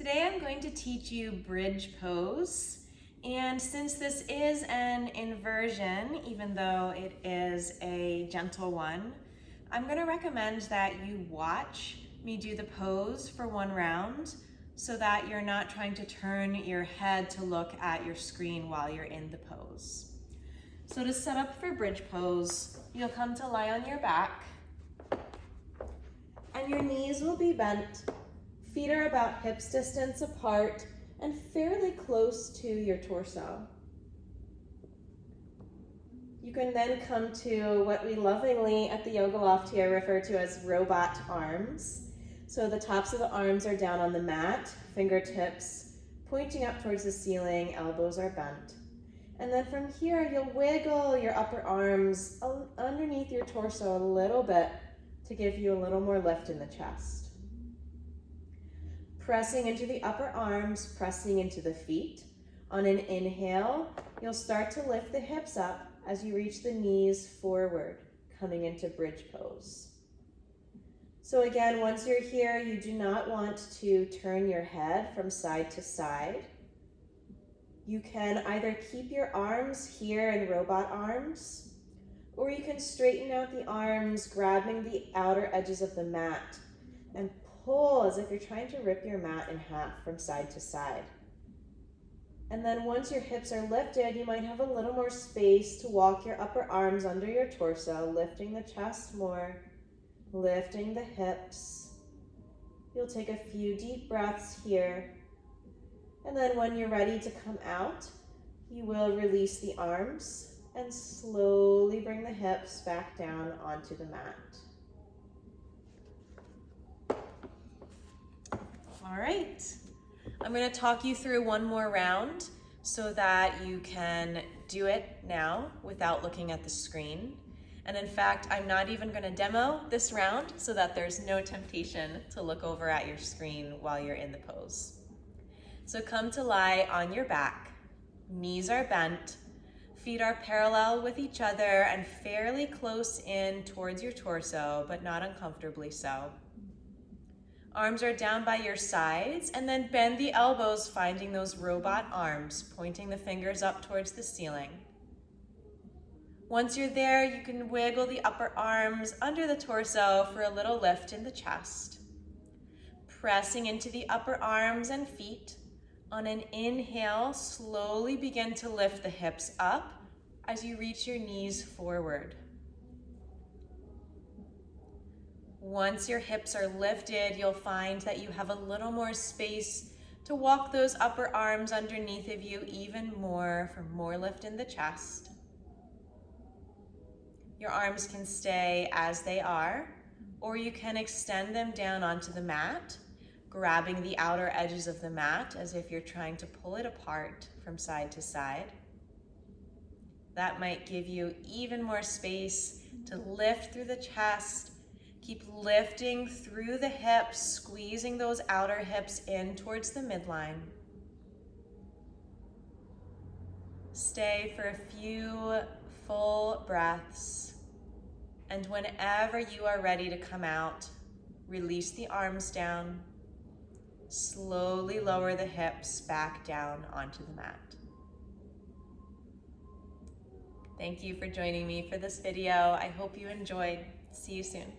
Today I'm going to teach you bridge pose, and since this is an inversion, even though it is a gentle one, I'm going to recommend that you watch me do the pose for one round so that you're not trying to turn your head to look at your screen while you're in the pose. So to set up for bridge pose, you'll come to lie on your back and your knees will be bent. Feet are about hips distance apart and fairly close to your torso. You can then come to what we lovingly at the Yoga Loft here refer to as robot arms. So the tops of the arms are down on the mat, fingertips pointing up towards the ceiling, elbows are bent. And then from here, you'll wiggle your upper arms underneath your torso a little bit to give you a little more lift in the chest. Pressing into the upper arms, pressing into the feet. On an inhale, you'll start to lift the hips up as you reach the knees forward, coming into bridge pose. So again, once you're here, you do not want to turn your head from side to side. You can either keep your arms here in robot arms, or you can straighten out the arms, grabbing the outer edges of the mat and pull as if you're trying to rip your mat in half from side to side. And then once your hips are lifted, you might have a little more space to walk your upper arms under your torso, lifting the chest more, lifting the hips. You'll take a few deep breaths here. And then when you're ready to come out, you will release the arms and slowly bring the hips back down onto the mat. All right, I'm going to talk you through one more round so that you can do it now without looking at the screen. And in fact, I'm not even going to demo this round so that there's no temptation to look over at your screen while you're in the pose. So come to lie on your back, knees are bent, feet are parallel with each other and fairly close in towards your torso, but not uncomfortably so. Arms are down by your sides, and then bend the elbows, finding those robot arms, pointing the fingers up towards the ceiling. Once you're there, you can wiggle the upper arms under the torso for a little lift in the chest. Pressing into the upper arms and feet. On an inhale, slowly begin to lift the hips up as you reach your knees forward. Once your hips are lifted, you'll find that you have a little more space to walk those upper arms underneath of you even more for more lift in the chest. Your arms can stay as they are, or you can extend them down onto the mat, grabbing the outer edges of the mat as if you're trying to pull it apart from side to side. That might give you even more space to lift through the chest. Keep lifting through the hips, squeezing those outer hips in towards the midline. Stay for a few full breaths. And whenever you are ready to come out, release the arms down. Slowly lower the hips back down onto the mat. Thank you for joining me for this video. I hope you enjoyed. See you soon.